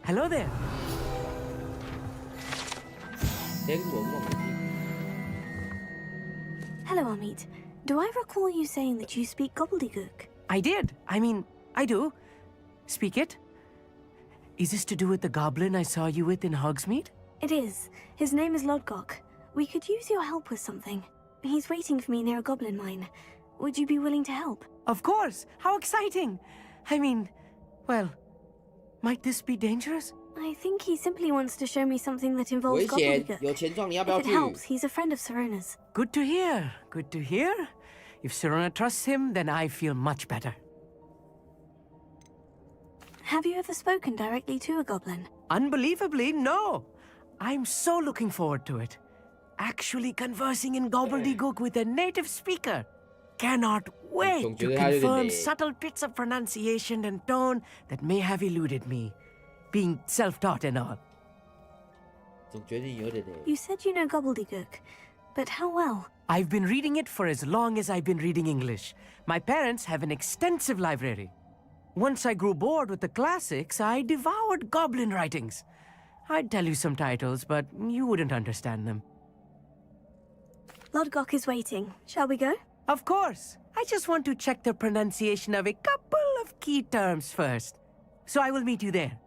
Hello there. 英文我唔知。 Hello, Amit. Do I recall you saying that you speak gobbledygook? I did. I mean, I do. Speak it. Is this to do with the goblin I saw you with in Hogsmeade? It is. His name is Lodgok. We could use your help with something. He's waiting for me near a goblin mine. Would you be willing to help? Of course. How exciting. I mean, well, might this be dangerous? I think he simply wants to show me something that involves 危险， gobbledygook. 有钱赚，你要不要 If it 去？ helps, he's a friend of Serona's. Good to hear. Good to hear. If Serona trusts him, then I feel much better. Have you ever spoken directly to a goblin? Unbelievably, no. I'm so looking forward to it. Actually conversing in gobbledygook with a native speaker. Cannot wait to confirm subtle bits of pronunciation and tone that may have eluded me. Being self-taught and all. 总觉得有点累。 You said you know gobbledygook, but how well? I've been reading it for as long as I've been reading English. My parents have an extensive library. Once I grew bored with the classics, I devoured goblin writings. I'd tell you some titles, but you wouldn't understand them. Lodgok is waiting. Shall we go? Of course. I just want to check the pronunciation of a couple of key terms first. So I will meet you there.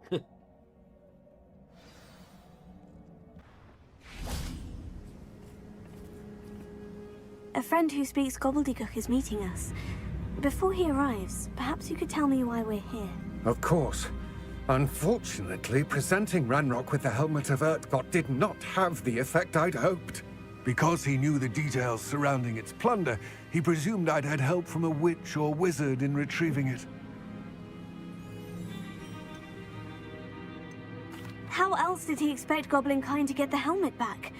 A friend who speaks gobbledygook is meeting us. Before he arrives, perhaps you could tell me why we're here. Of course. Unfortunately, presenting Ranrock with the Helmet of Urtkot did not have the effect I'd hoped. Because he knew the details surrounding its plunder, he presumed I'd had help from a witch or wizard in retrieving it. How else did he expect Goblinkind to get the helmet back?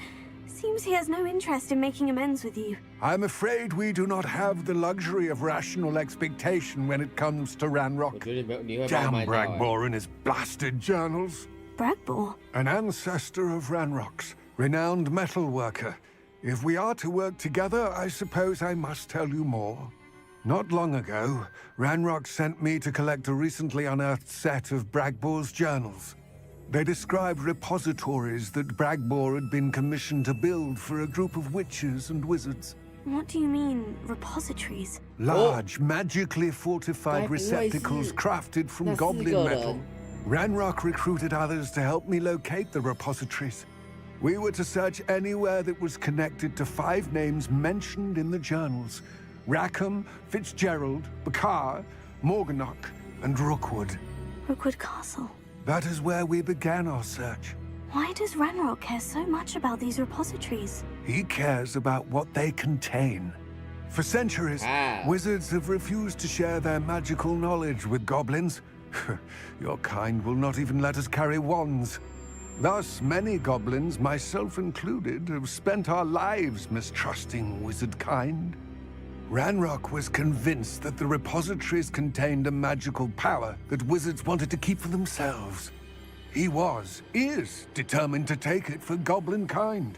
Seems he has no interest in making amends with you. I'm afraid we do not have the luxury of rational expectation when it comes to 我 Ranrock. 觉得你会把它 Damn 卖到。 Bragbor and his blasted journals. Bragbor? An ancestor of Ranrock's, renowned metal worker. If we are to work together, I suppose I must tell you more. Not long ago, Ranrock sent me to collect a recently unearthed set of Bragbor's journals. They described repositories that Bragbor had been commissioned to build for a group of witches and wizards. What do you mean, repositories? Large, magically fortified 该不会是 receptacles crafted 那 from 四 goblin 个 metal. 人？ Ranrock recruited others to help me locate the repositories. We were to search anywhere that was connected to 5 names mentioned in the journals: Rackham, Fitzgerald, Bakar, Morganach, and Rookwood. Rookwood Castle. That is where we began our search. Why does Ranrock care so much about these repositories? He cares about what they contain. For centuries, wizards have refused to share their magical knowledge with goblins. Your kind will not even let us carry wands. Thus, many goblins, myself included, have spent our lives mistrusting wizard kind. Ranrock was convinced that the repositories contained a magical power that wizards wanted to keep for themselves. He is determined to take it for goblin kind.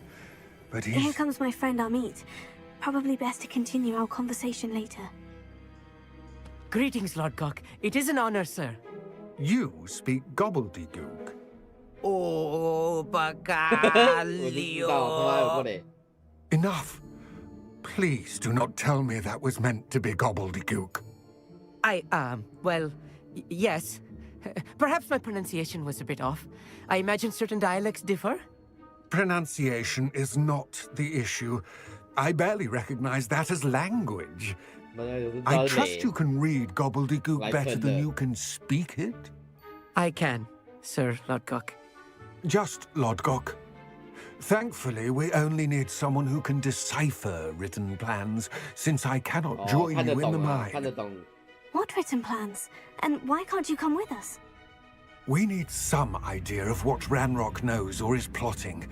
But Here he's... comes my friend Amit. Probably best to continue our conversation later. Greetings, Lodgok. It is an honor, sir. You speak gobbledygook. Oh, 我就知道他有过 Bacalio. 嘞。 Enough. Please do not tell me that was meant to be gobbledygook. Well, yes. Perhaps my pronunciation was a bit off. I imagine certain dialects differ. Pronunciation is not the issue. I barely recognize that as language. 那就知 I 道 trust 嘞 you can read gobbledygook Like better than the- you can speak it. I can, Sir Lodgok. Just Lodgok. Thankfully, we only need someone who can decipher written plans, since I cannot 哦， join 看得 you in the 懂啊，看得 mine. 懂。 What written plans? And why can't you come with us? We need some idea of what Ranrock knows or is plotting.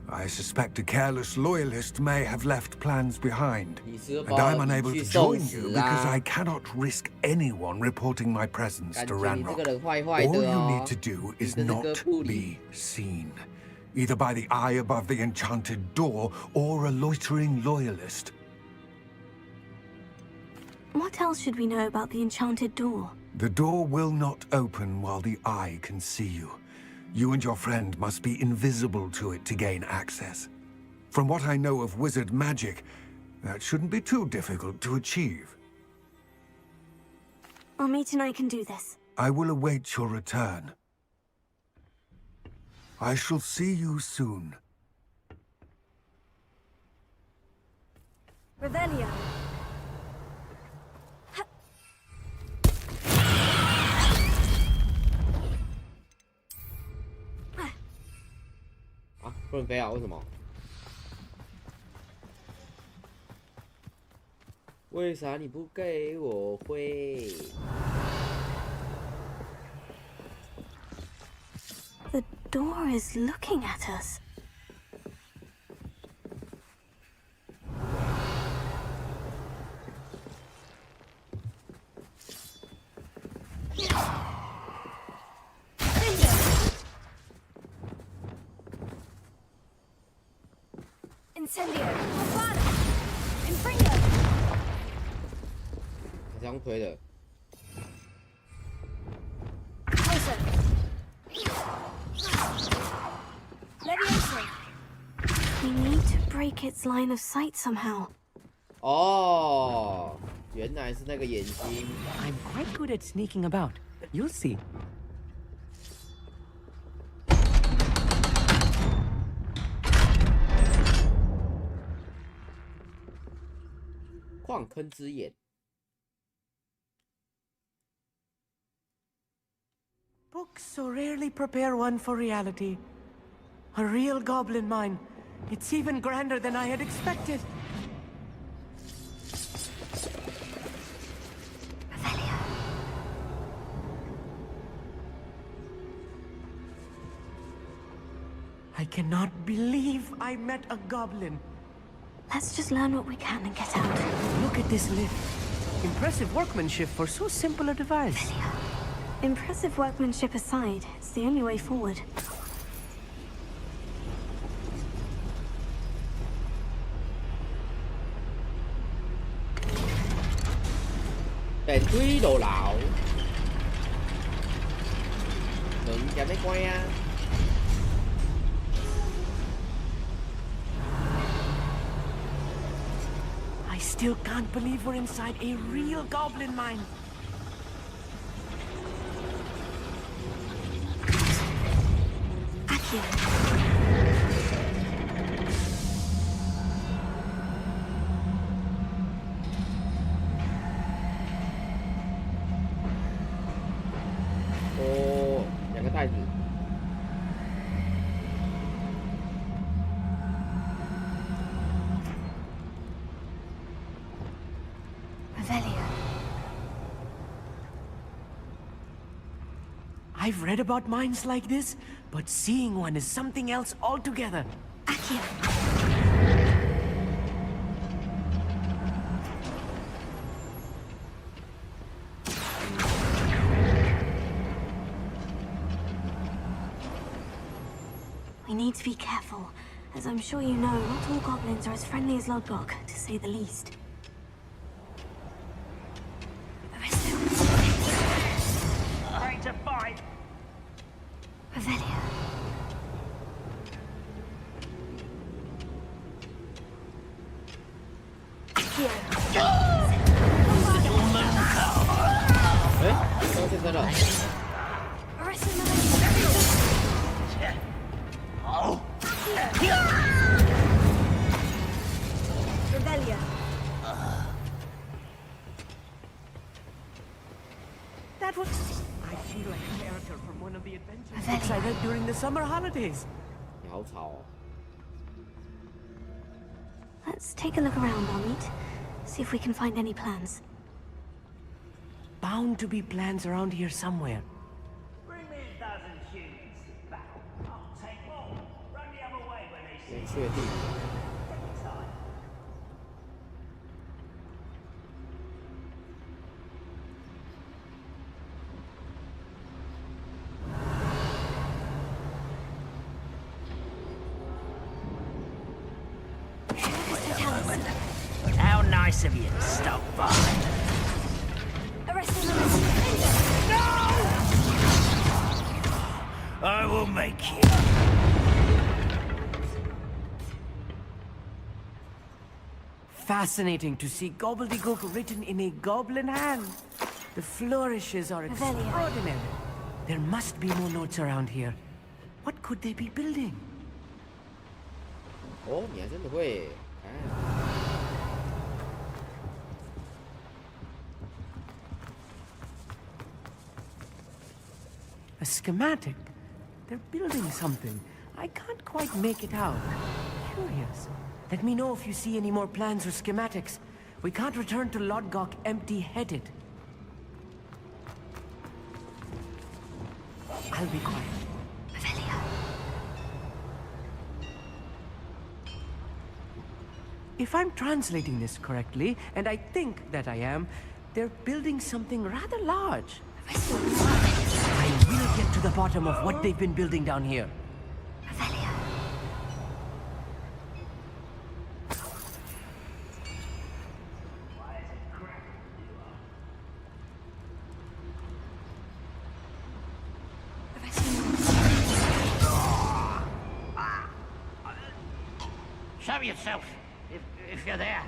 I suspect a careless loyalist may have left plans behind. 你是 And 把 I'm 你 unable 去 to 送 join 死 you because 啊 I！cannot risk anyone reporting my presence 感 to 觉你这个 Ranrock. 人坏坏 All 的 you 哦 need to。do 你 is 的这 not 个部里 be seen, either by the eye above the enchanted door or a loitering loyalist. What else should we know about the enchanted door? The door will not open while the eye can see you. You and your friend must be invisible to it to gain access. From what I know of wizard magic, that shouldn't be too difficult to achieve. Amit and I can do this. I will await your return. I shall see you soon. Revelio. 啊，不能飞啊？为什么？为啥你不给我飞？ The door is looking at us. Incendio! Avada! Confringo! 他这样推的。 Closer! Leviosa! We need to break its line of sight somehow. 哦，原来是那个眼睛。 I'm quite good at sneaking about. You'll see. 矿坑之眼。 Books so rarely prepare one for reality. A real goblin mine. It's even grander than I had expected. Revelio. I cannot believe I met a goblin. Let's just learn what we can and get out. Look at this lift. Impressive workmanship for so simple a device. Revelio. Impressive workmanship aside, it's the only way forward. 電梯落樓，門有咩關啊？ I still can't believe we're inside a real goblin mine. Accio. Oh, 两个袋子。 Revelio. I've read about mines like this, but seeing one is something else altogether. Accio. We need to be careful. As I'm sure you know, not all goblins are as friendly as Lodgok, to say the least. Ready to fight. Revelio. Accio. 哎，刚现身了。 Arrest another. Revelio. That was... I feel like a character from one of the adventures Revelio. books I read during the summer holidays. 你好吵哦。 Let's take a look around, Amit. See if we can find any plans. Bound to be plans around here somewhere. Bring me a dozen humans to battle. I'll take more. Run the other way when they see 没确定。 time. How nice of you to stop by. Arrest another. I will make fascinating to see gobbledygook written in a goblin hand. The flourishes are extraordinary. There must be more notes around here. What could they be building? 哦，你还真的会。A schematic. They're building something. I can't quite make it out. Curious. Let me know if you see any more plans or schematics. We can't return to Lodgok empty-headed. I'll be quiet. If I'm translating this correctly, and I think that I am, they're building something rather large. I will get to the bottom of what they've been building down here. Show yourself, if you're there.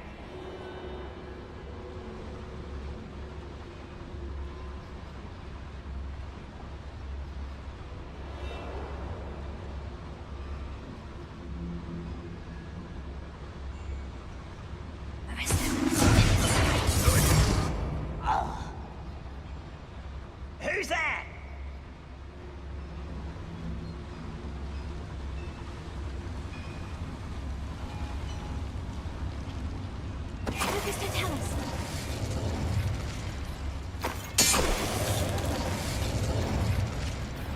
Who's that?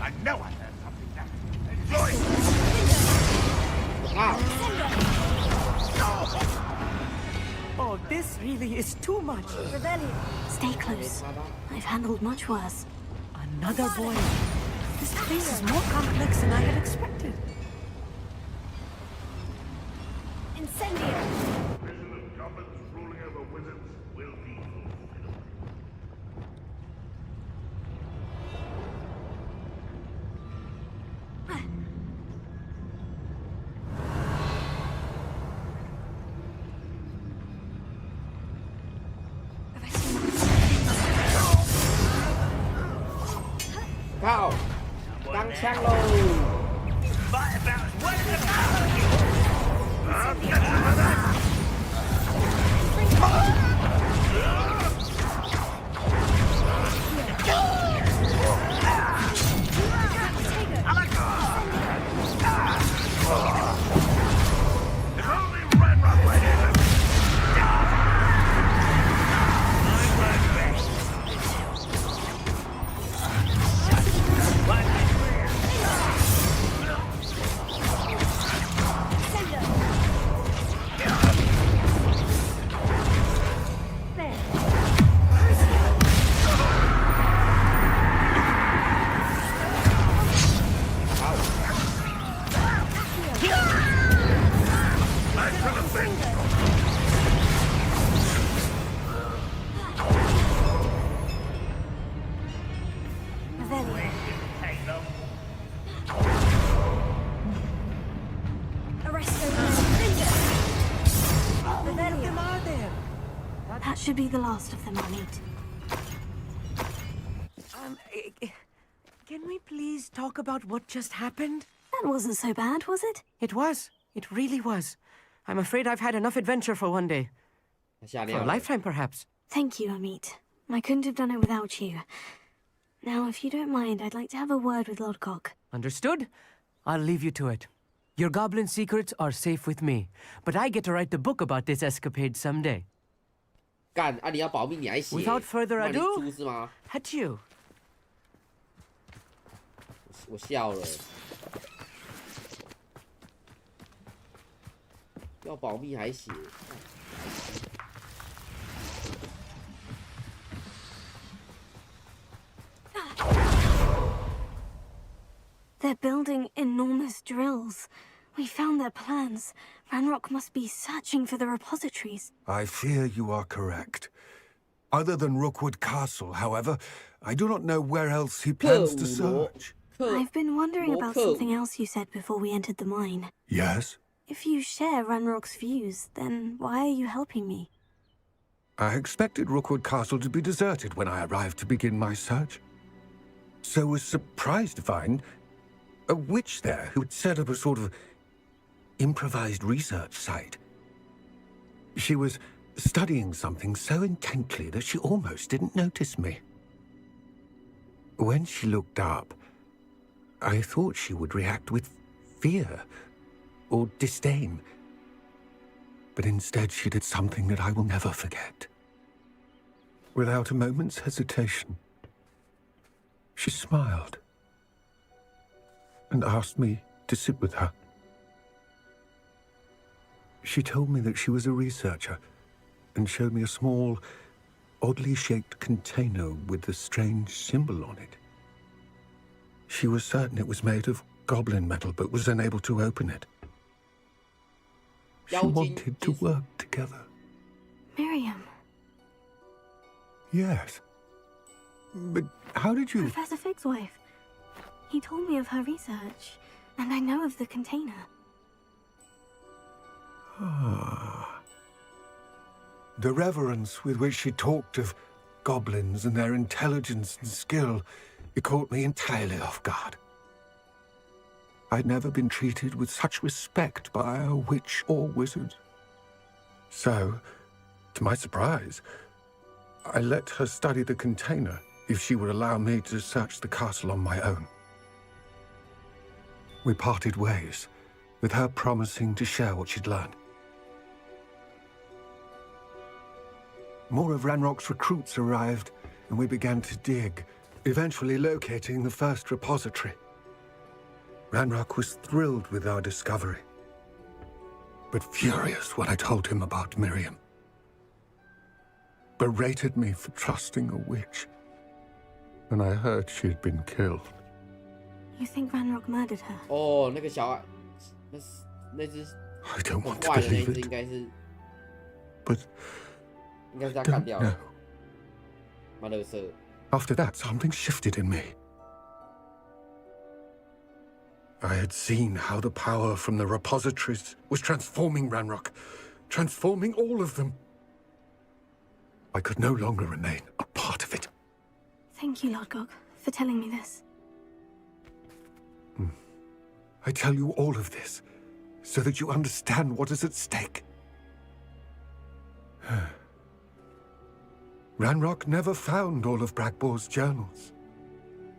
I know I heard something that enjoy. Oh, this really is too much. Stay close. I've handled much worse. Another boy. This place is more complex than I had expected. Incendio! Vision of goblins ruling over wizards will be fulfilled. Cao, căng sang lô. Fight about what the If only Red Rock went in. I work best. One clear. Back to the bench. Take them. That should be the last of them, Amit. Can we please talk about what just happened? That wasn't so bad, was it? It was. It really was. I'm afraid I've had enough adventure for one day. 吓 For 尿 a 了。 lifetime, perhaps. Thank you, Amit. I couldn't have done it without you. Now, if you don't mind, I'd like to have a word with Lodgok. Understood? I'll leave you to it. Your goblin secrets are safe with me, but I get to write the book about this escapade someday. 干啊！你要保密，你还写？ Without further 那你 ado 猪是吗？ Adieu. 我笑了。要保密还写？ They're building enormous drills. We found their plans. Ranrock must be searching for the repositories. I fear you are correct. Other than Rookwood Castle, however, I do not know where else he plans to search. I've been wondering about something else you said before we entered the mine. Yes? If you share Ranrock's views, then why are you helping me? I expected Rookwood Castle to be deserted when I arrived to begin my search. So was surprised to find a witch there who had set up a sort of improvised research site. She was studying something so intently that she almost didn't notice me. When she looked up, I thought she would react with fear or disdain. But instead she did something that I will never forget. Without a moment's hesitation, she smiled and asked me to sit with her. She told me that she was a researcher and showed me a small, oddly shaped container with a strange symbol on it. She was certain it was made of goblin metal, but was unable to open it. She wanted to work together. Miriam. Yes. But how did you... Professor Fig's wife. He told me of her research, and I know of the container. Ah. The reverence with which she talked of goblins and their intelligence and skill, it caught me entirely off guard. I'd never been treated with such respect by a witch or wizard. So, to my surprise, I let her study the container if she would allow me to search the castle on my own. We parted ways, with her promising to share what she'd learned. More of Ranrock's recruits arrived, and we began to dig, eventually locating the first repository. Ranrock was thrilled with our discovery, but furious when I told him about Miriam. Berated me for trusting a witch, and I heard she had been killed. You think Ranrock murdered her? 哦，那个小孩，那只 I don't want to 坏的那 believe 只 it, 应该是 but 应该是他 don't 干掉 know. 的，妈乐色。 After that, something shifted in me. I had seen how the power from the repositories was transforming Ranrock, transforming all of them. I could no longer remain a part of it. Thank you, Lord Gog, for telling me this. I tell you all of this so that you understand what is at stake. Ranrock never found all of Bragbor's journals,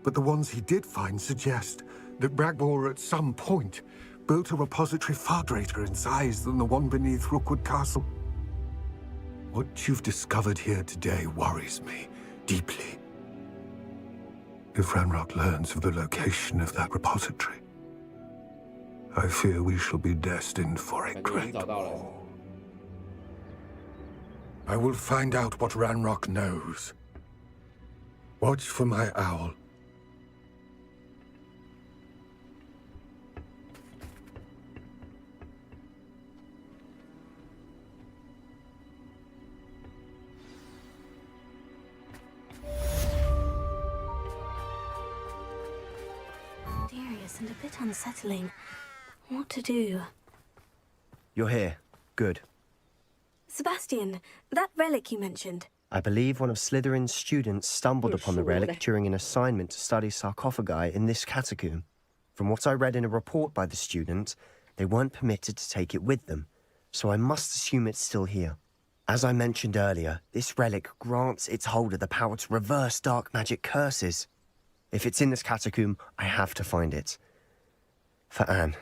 but the ones he did find suggest that Bragbor at some point built a repository far greater in size than the one beneath Rookwood Castle. What you've discovered here today worries me deeply. If Ranrock learns of the location of that repository, I fear we shall be destined for a 感觉已经 great 找到了。 war. I will find out what Ranrock knows. Watch for my owl. Mysterious and a bit unsettling. What to do? You're here. Good. Sebastian, that relic you mentioned. I believe one of Slytherin's students stumbled upon the relic during an assignment to study sarcophagi in this catacomb. From what I read in a report by the student, they weren't permitted to take it with them, so I must assume it's still here. As I mentioned earlier, this relic grants its holder the power to reverse dark magic curses. If it's in this catacomb, I have to find it. For Anne.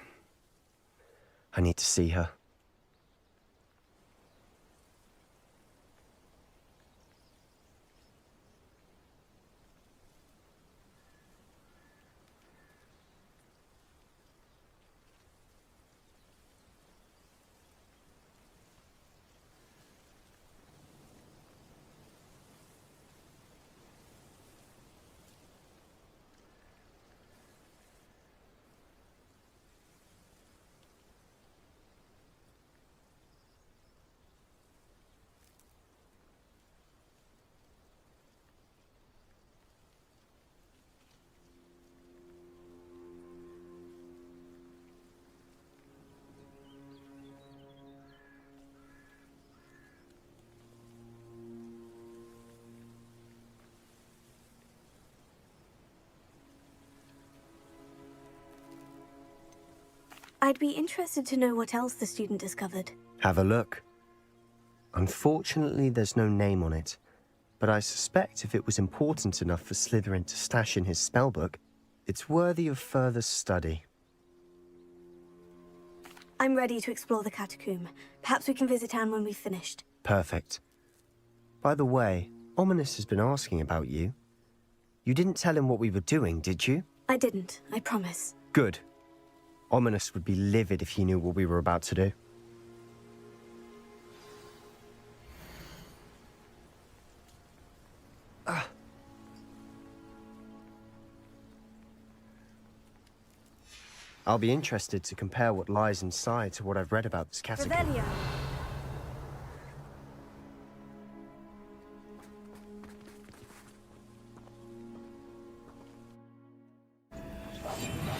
I need to see her. I'd be interested to know what else the student discovered. Have a look. Unfortunately, there's no name on it, but I suspect if it was important enough for Slytherin to stash in his spellbook, it's worthy of further study. I'm ready to explore the catacomb. Perhaps we can visit Anne when we've finished. Perfect. By the way, Ominous has been asking about you. You didn't tell him what we were doing, did you? I didn't, I promise. Good. Ominous would be livid if he knew what we were about to do. I'll be interested to compare what lies inside to what I've read about this catacomb. Revelio.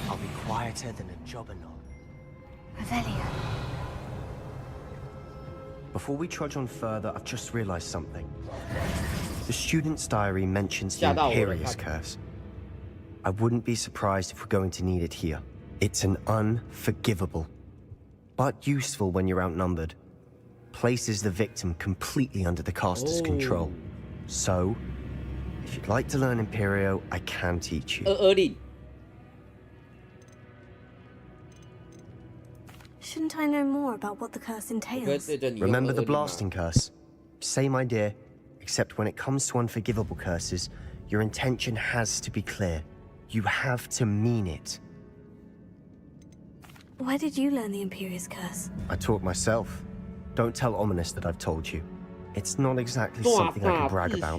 I'll be quieter than a jobberknoll. Revelio. Before we trudge on further, I've just realized something. The student's diary mentions the Imperious Curse. I wouldn't be surprised if we're going to need it here. It's an unforgivable, but useful when you're outnumbered. Places the victim completely under the caster's control. So, if you'd like to learn Imperio, I can teach you. Shouldn't I know more about what the curse entails? Remember the blasting curse? Same idea, except when it comes to unforgivable curses, your intention has to be clear. You have to mean it. Where did you learn the Imperious Curse? I taught myself. Don't tell Ominous that I've told you. It's not exactly something I can brag about,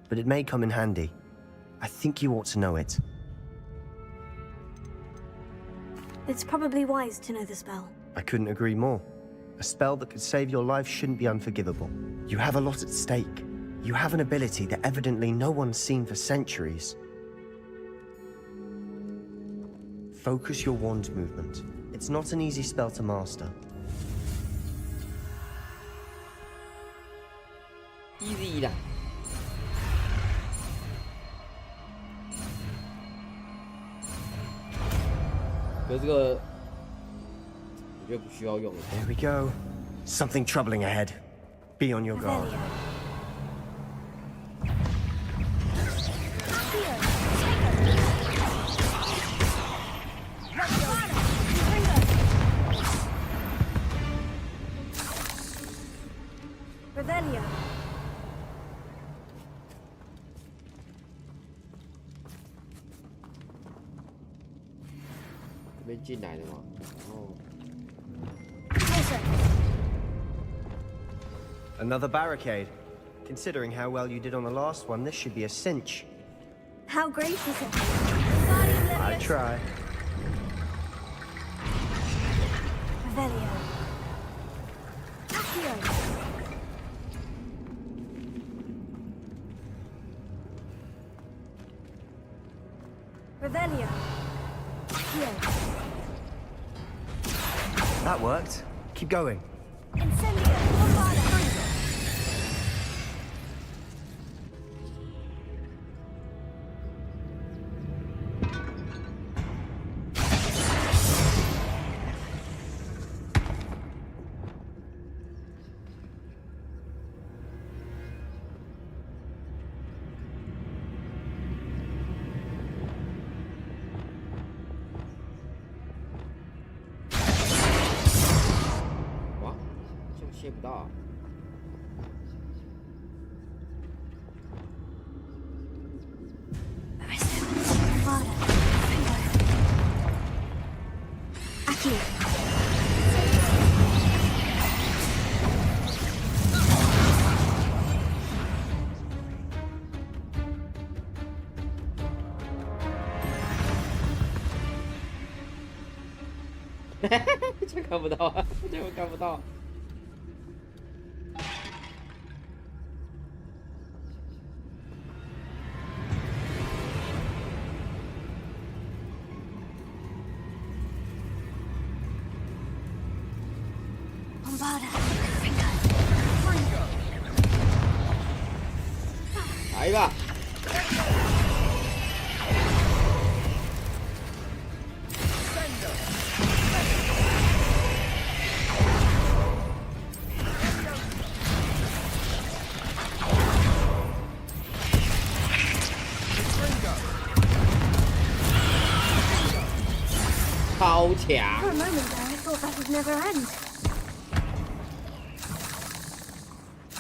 but it may come in handy. I think you ought to know it. It's probably wise to know the spell. I couldn't agree more. A spell that could save your life shouldn't be unforgivable. You have a lot at stake. You have an ability that evidently no one's seen for centuries. Focus your wand movement. It's not an easy spell to master. Easy 啦。可是这个，我觉得不需要用了。 There we go. Something troubling ahead. Be on your guard. Revelio. 这边进来的嘛，然后 Another barricade. Considering how well you did on the last one, this should be a cinch. How great is it? I try. Revelio. Accio. Revelio. Accio. That worked. Keep going. Incendio. Bombada. Accio. 这看不到啊，这我看不到。Bombada. 来吧。超强。 For a moment there, I thought that would never end.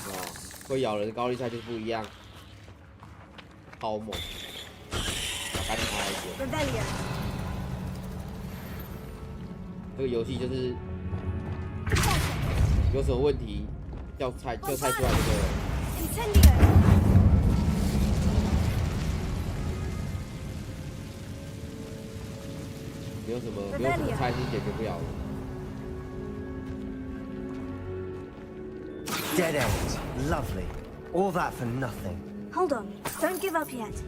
哦，会咬人的高丽菜就是不一样，超猛，干他一点。 Rebellion. 这个游戏就是有什么问题，叫猜出来这个。 Incendio. 没有什么菜是解决不了的。 Dead end. Lovely. All that for nothing. Hold on. Don't give up yet.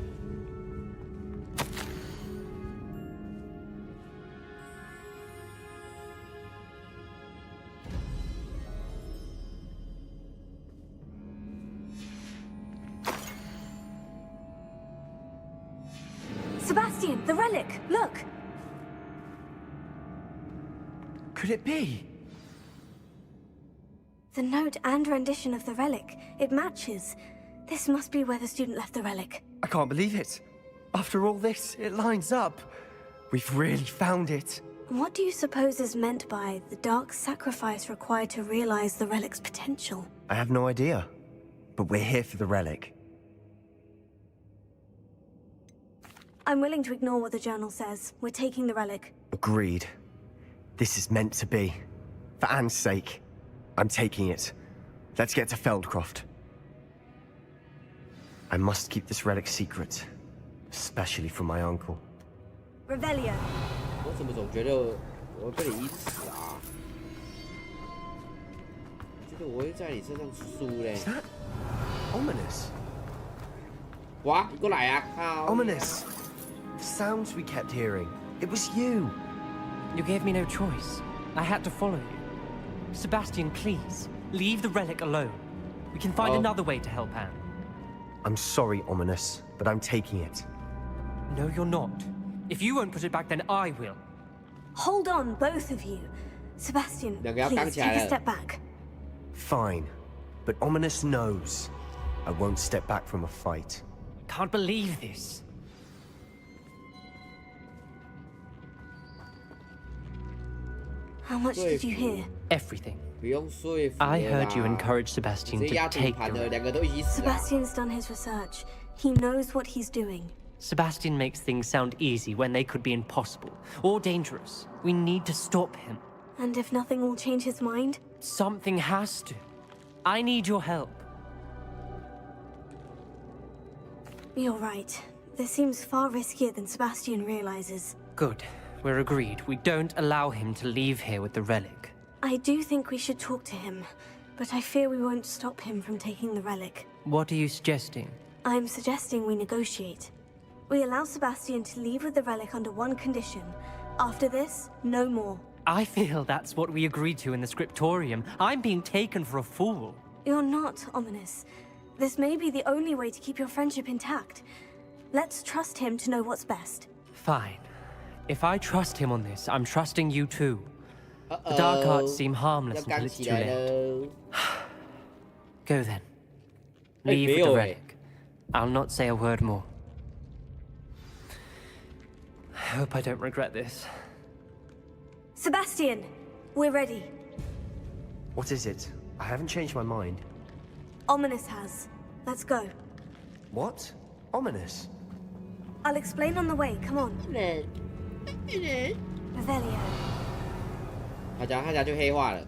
Sebastian, the relic! Look! Could it be? The note and rendition of the relic. It matches. This must be where the student left the relic. I can't believe it. After all this, it lines up. We've really found it. What do you suppose is meant by the dark sacrifice required to realize the relic's potential? I have no idea. But we're here for the relic. I'm willing to ignore what the journal says. We're taking the relic. Agreed. This is meant to be. For Anne's sake. I'm taking it. Let's get to Feldcroft. I must keep this relic secret. Especially from my uncle. Revelio. 我怎么总觉得我会被你医死啊？这个我会在你身上输嘞。 Is that ominous? 哇，你过来啊！靠 Ominous. Sounds we kept hearing. It was you. You gave me no choice. I had to follow you. Sebastian, please, leave the relic alone. We can find another way to help Anne. I'm sorry, Ominous, but I'm taking it. No, you're not. If you won't put it back, then I will. Hold on, both of you. Sebastian, please take a step back. Fine. But Ominous knows. I won't step back from a fight. Can't believe this. How much did you hear? Everything. 不用说服 I 了 heard you 啦 encourage Sebastian 直接压 to 赌 take 盘 the 的， relic. 两个都一起死啊！ Sebastian's done his research. He knows what he's doing. Sebastian makes things sound easy when they could be impossible or dangerous. We need to stop him. And if nothing will change his mind? Something has to. I need your help. You're right. This seems far riskier than Sebastian realizes. Good. We're agreed. We don't allow him to leave here with the relic. I do think we should talk to him, but I fear we won't stop him from taking the relic. What are you suggesting? I'm suggesting we negotiate. We allow Sebastian to leave with the relic under one condition. After this, no more. I feel that's what we agreed to in the scriptorium. I'm being taken for a fool. You're not, Ominous. This may be the only way to keep your friendship intact. Let's trust him to know what's best. Fine. If I trust him on this, I'm trusting you too. The dark arts seem harmless 要 until 干 it's 起 too 来 late. 了。 Go then. 哎， Leave 没 with the 有哎。 relic. I'll not say a word more. I hope I don't regret this. Sebastian, we're ready. What is it? I haven't changed my mind. Ominous has. Let's go. What? Ominous? I'll explain on the way. Come on. Revelio. 他讲就黑化了。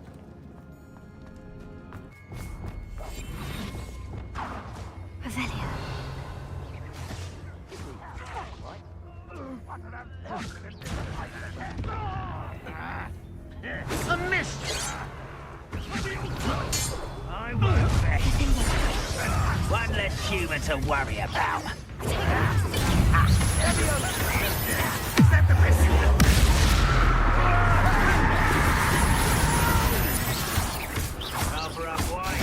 Revelio. A mischief! I will bet. One less human to worry about. Is that the best you know? Cover up, boy.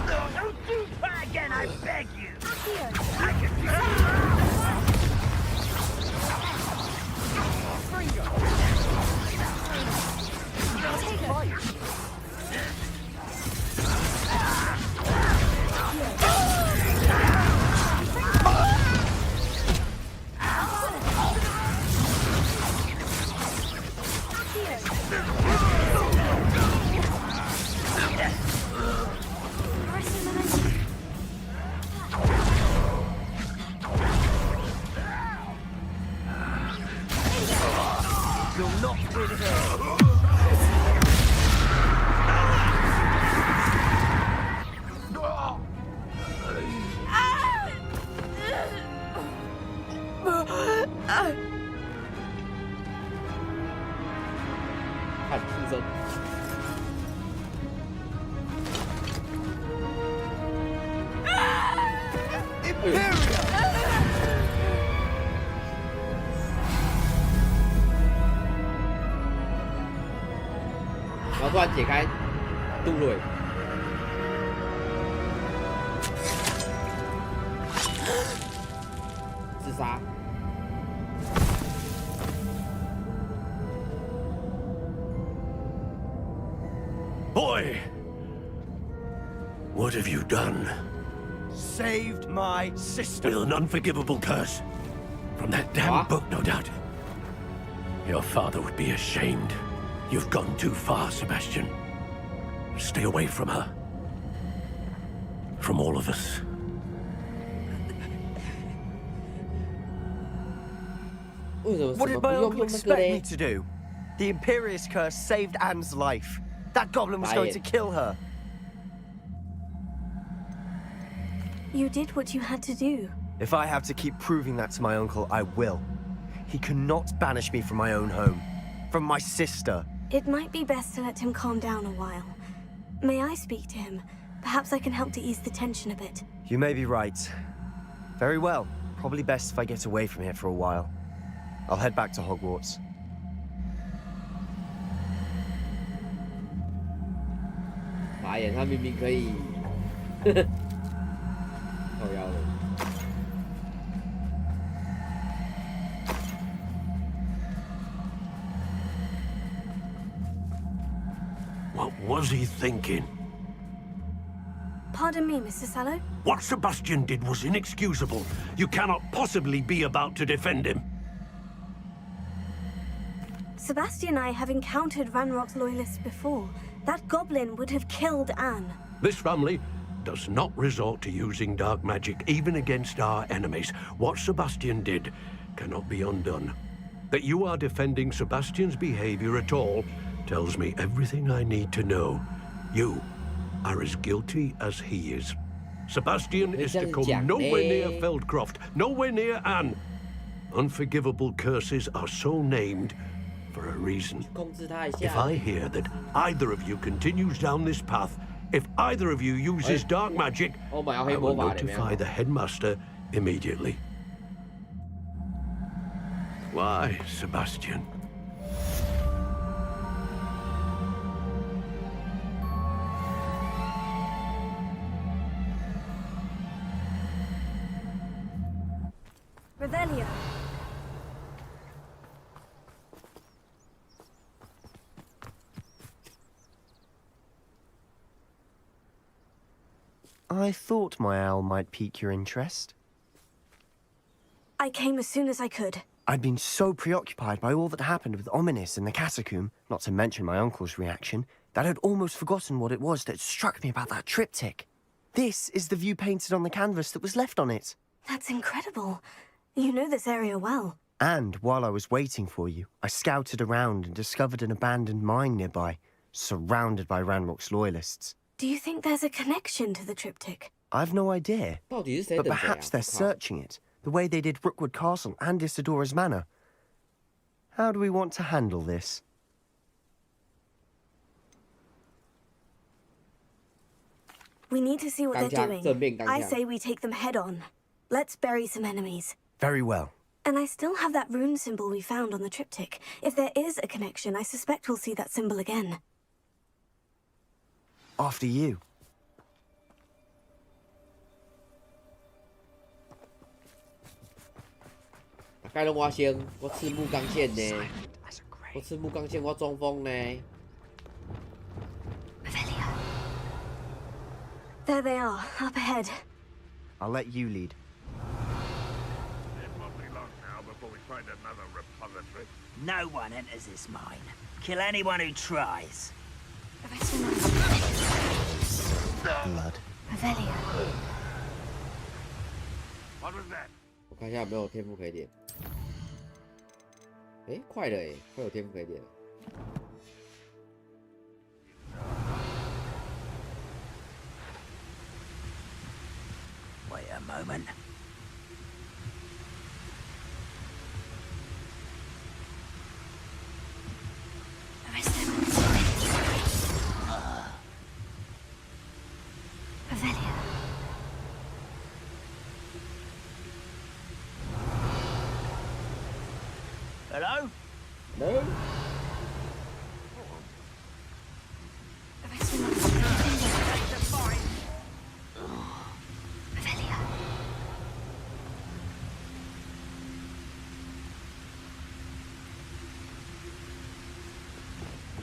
Don't do that again, I beg you. I can You'll not win here.看出声。然后突然解开杜蕊，自杀。 Boy! What have you done? Saved my sister. With an unforgivable curse. From that damn book, no doubt. Your father would be ashamed. You've gone too far, Sebastian. Stay away from her. From all of us. What did my uncle expect me to do? The Imperious curse saved Anne's life. That goblin was going to kill her. You did what you had to do. If I have to keep proving that to my uncle, I will. He cannot banish me from my own home. From my sister. It might be best to let him calm down a while. May I speak to him? Perhaps I can help to ease the tension a bit. You may be right. Very well. Probably best if I get away from here for a while. I'll head back to Hogwarts. 傻眼，他明明可以，靠腰了。What was he thinking? Pardon me, Mr. Sallow? What Sebastian did was inexcusable. You cannot possibly be about to defend him. Sebastian and I have encountered Ranrock's loyalists before. That goblin would have killed Anne. This family does not resort to using dark magic, even against our enemies. What Sebastian did cannot be undone. That you are defending Sebastian's behavior at all tells me everything I need to know. You are as guilty as he is. Sebastian is to come nowhere near Feldcroft, nowhere near Anne. Unforgivable curses are so named for a reason. If I hear that either of you continues down this path, if either of you uses dark magic, I will notify the headmaster immediately. Why, Sebastian? Revelio. I thought my owl might pique your interest. I came as soon as I could. I'd been so preoccupied by all that happened with Ominis in the catacomb, not to mention my uncle's reaction, that I'd almost forgotten what it was that struck me about that triptych. This is the view painted on the canvas that was left on it. That's incredible. You know this area well. And while I was waiting for you, I scouted around and discovered an abandoned mine nearby, surrounded by Ranrock's loyalists. Do you think there's a connection to the triptych? I've no idea. But perhaps they're searching it, the way they did Rookwood Castle and Isidora's Manor. How do we want to handle this? We need to see what they're doing. I say we take them head on. Let's bury some enemies. Very well. And I still have that rune symbol we found on the triptych. If there is a connection, I suspect we'll see that symbol again. After you. Cái long hoa xiên, có刺木钢线呢，có刺木钢线，có中锋呢。There they are, up ahead. I'll let you lead. It won't be long now before we find another repository. No one enters this mine. Kill anyone who tries. Blood. Revelio. What was that? 我看一下有没有天赋可以点。哎，快了哎，快有天赋可以练了。Wait a moment. The rest of them. Avelia. Hello? No. The rest of them. Take the fight. Avelia.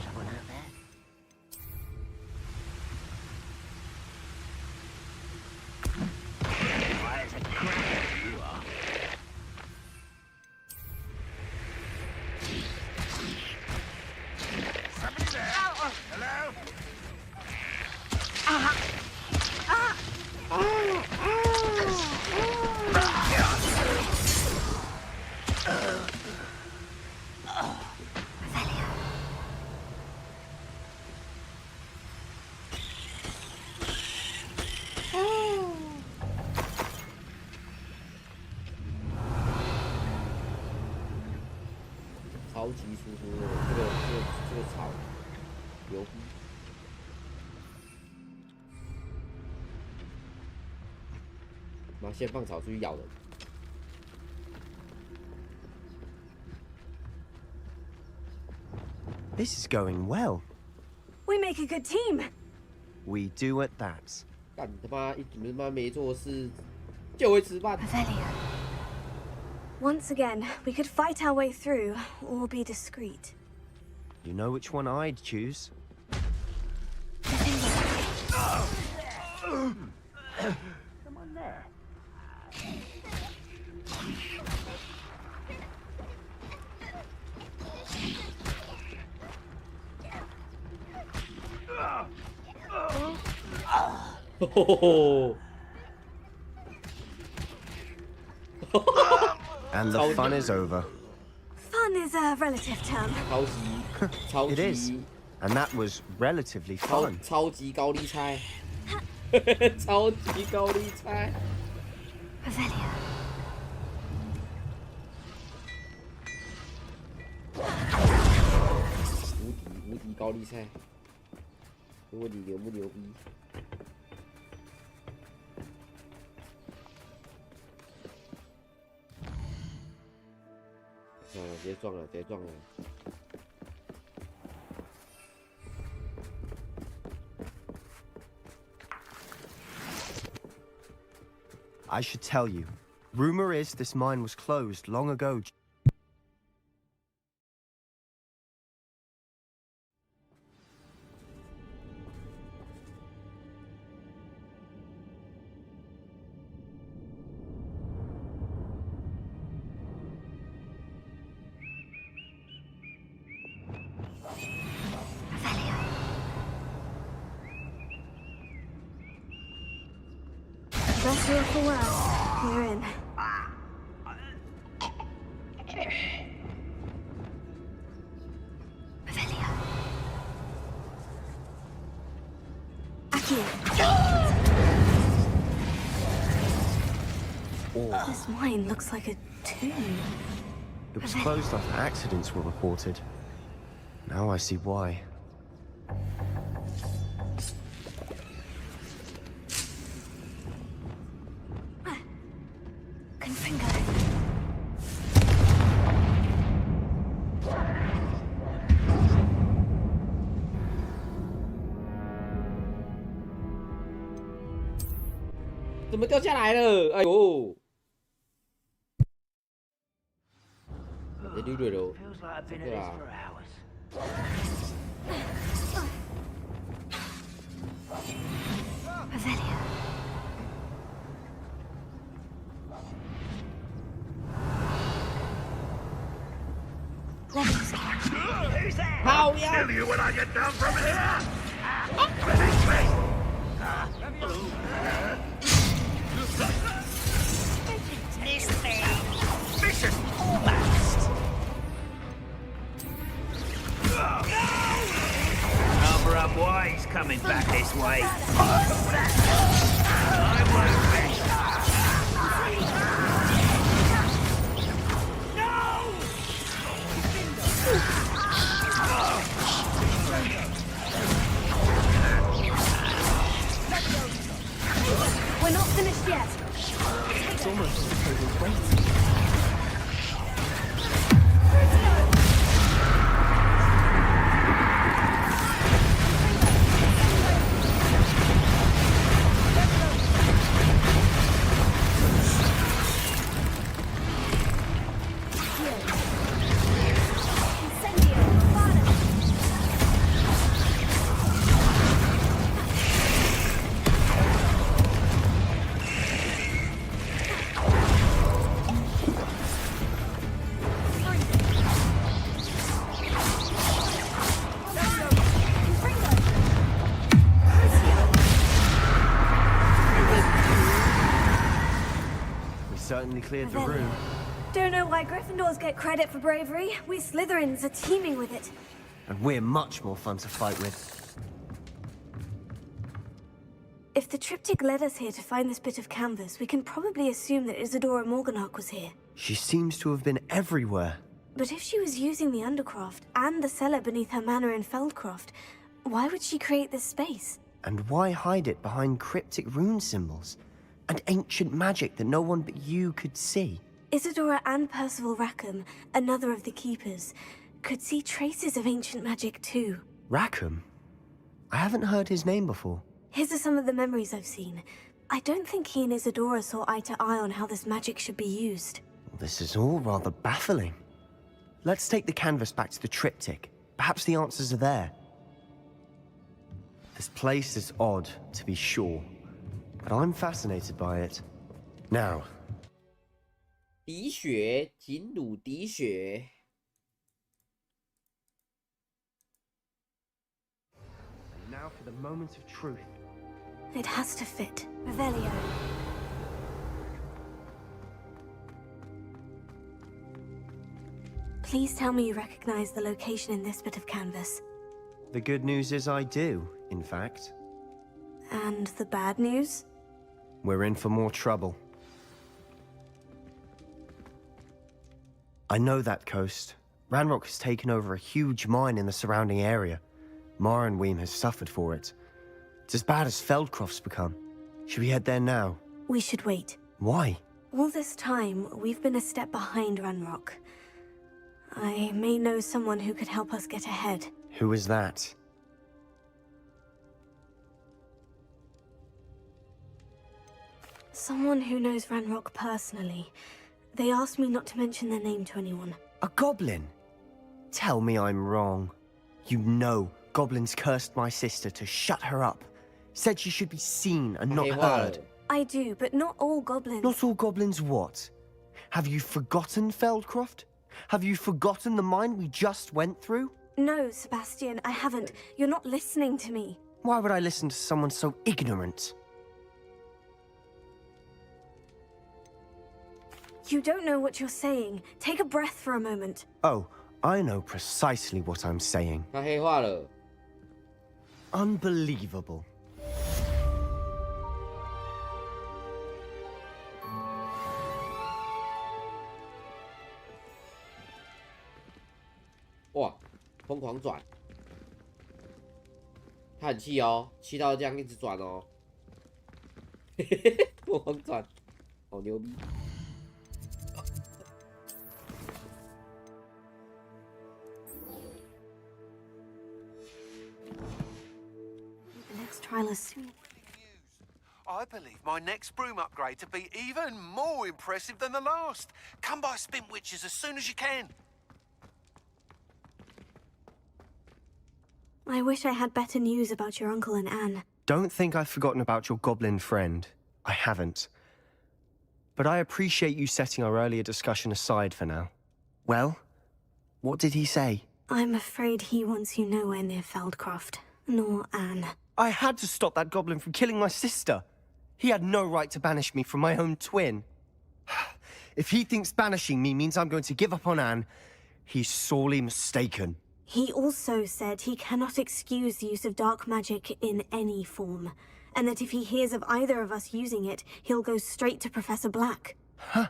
Someone out there? Why, it's a cracker you are. Somebody there? Hello? Avelia. 超级输出的，这个草牛逼。妈，先放草出去咬人。This is going well. We make a good team. We do at that. 干他妈你们他妈没做事就会吃饭。 Avelia. Once again, we could fight our way through, or be discreet. You know which one I'd choose? Someone there? And the fun is over. Fun is a relative term. 超 It 级 is. And that was relatively 超 fun. 超级高丽菜，超级高丽菜。 Avelia. 无敌高丽菜，问你牛不牛逼？算了，直接撞了，直接撞了。 I should tell you. Rumor is this mine was closed long ago. Avelia. Best rule for worse. You're in. Avelia. Accio. This mine looks like a tomb. It was closed after accidents were reported. Now I see why. Confringo.怎么掉下来了？哎呦！这溜溜溜， Feels like I've been at 对 this 啊， for hours. Avelia. Let's go. Who's that? 好呀！ Kill you when I get down from here! This thing. Mission almost. coming back this way. We're not finished yet. It's almost as if they were waiting. Certainly cleared the room. Don't know why Gryffindors get credit for bravery. We Slytherins are teeming with it. And we're much more fun to fight with. If the triptych led us here to find this bit of canvas, we can probably assume that Isadora Morganach was here. She seems to have been everywhere. But if she was using the Undercroft and the cellar beneath her manor in Feldcroft, why would she create this space? And why hide it behind cryptic rune symbols? And ancient magic that no one but you could see? Isadora and Percival Rackham, another of the Keepers, could see traces of ancient magic too. Rackham? I haven't heard his name before. His are some of the memories I've seen. I don't think he and Isadora saw eye to eye on how this magic should be used. This is all rather baffling. Let's take the canvas back to the triptych. Perhaps the answers are there. This place is odd, to be sure. But I'm fascinated by it. Now. 滴血，紧弩滴血。And now for the moment of truth. It has to fit. Revelio. Please tell me you recognize the location in this bit of canvas. The good news is I do, in fact. And the bad news? We're in for more trouble. I know that coast. Ranrock has taken over a huge mine in the surrounding area. Marrenweem has suffered for it. It's as bad as Feldcroft's become. Should we head there now? We should wait. Why? All this time, we've been a step behind Ranrock. I may know someone who could help us get ahead. Who is that? Someone who knows Ranrock personally. They asked me not to mention their name to anyone. A goblin? Tell me I'm wrong. You know goblins cursed my sister to shut her up. Said she should be seen and not heard. I do, but not all goblins. Not all goblins what? Have you forgotten Feldcroft? Have you forgotten the mine we just went through? No, Sebastian, I haven't. You're not listening to me. Why would I listen to someone so ignorant? You don't know what you're saying. Take a breath for a moment. Oh, I know precisely what I'm saying. 他黑化了。 Unbelievable. Wow, 疯狂转，他很气哦，气到这样一直转哦，嘿嘿嘿，疯狂转，好牛逼！ Trial is soon. I believe my next broom upgrade to be even more impressive than the last. Come by Spintwitches as soon as you can. I wish I had better news about your uncle and Anne. Don't think I've forgotten about your goblin friend. I haven't. But I appreciate you setting our earlier discussion aside for now. Well, what did he say? I'm afraid he wants you nowhere near Feldcroft, nor Anne. I had to stop that goblin from killing my sister. He had no right to banish me from my own twin. If he thinks banishing me means I'm going to give up on Anne, he's sorely mistaken. He also said he cannot excuse the use of dark magic in any form, and that if he hears of either of us using it, he'll go straight to Professor Black. Huh.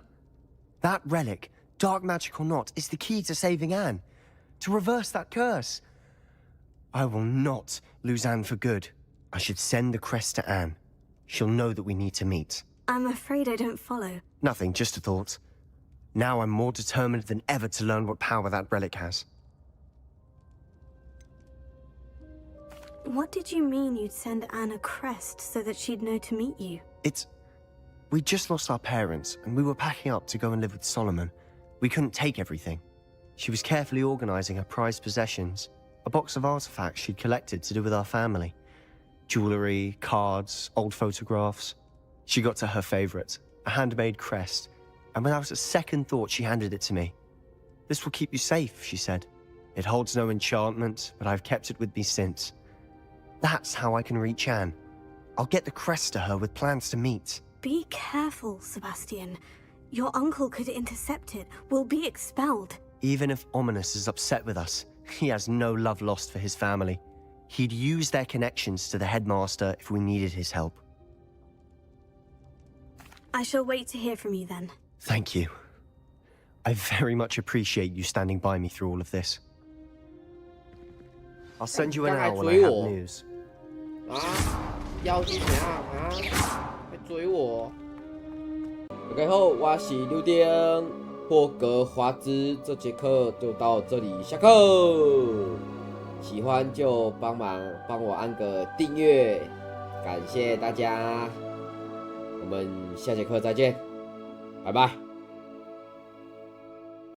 That relic, dark magic or not, is the key to saving Anne. To reverse that curse. I will not lose Anne for good. I should send the crest to Anne. She'll know that we need to meet. I'm afraid I don't follow. Nothing, just a thought. Now I'm more determined than ever to learn what power that relic has. What did you mean you'd send Anne a crest so that she'd know to meet you? We just lost our parents, and we were packing up to go and live with Solomon. We couldn't take everything. She was carefully organizing her prized possessions, a box of artifacts she'd collected to do with our family. Jewelry, cards, old photographs. She got to her favorite, a handmade crest, and without a second thought, she handed it to me. "This will keep you safe," she said. "It holds no enchantment, but I've kept it with me since. That's how I can reach Anne. I'll get the crest to her with plans to meet." Be careful, Sebastian. Your uncle could intercept it. We'll be expelled. Even if Ominous is upset with us, he has no love lost for his family. He'd use their connections to the headmaster if we needed his help. I shall wait to hear from you then. Thank you. I very much appreciate you standing by me through all of this. I'll send you an hour when I have news. 要是怎样要追我 ？OK 好，我是刘丁，霍格华兹这节课就到这里下课。喜欢就帮我按个订阅，感谢大家。我们下节课再见，拜拜。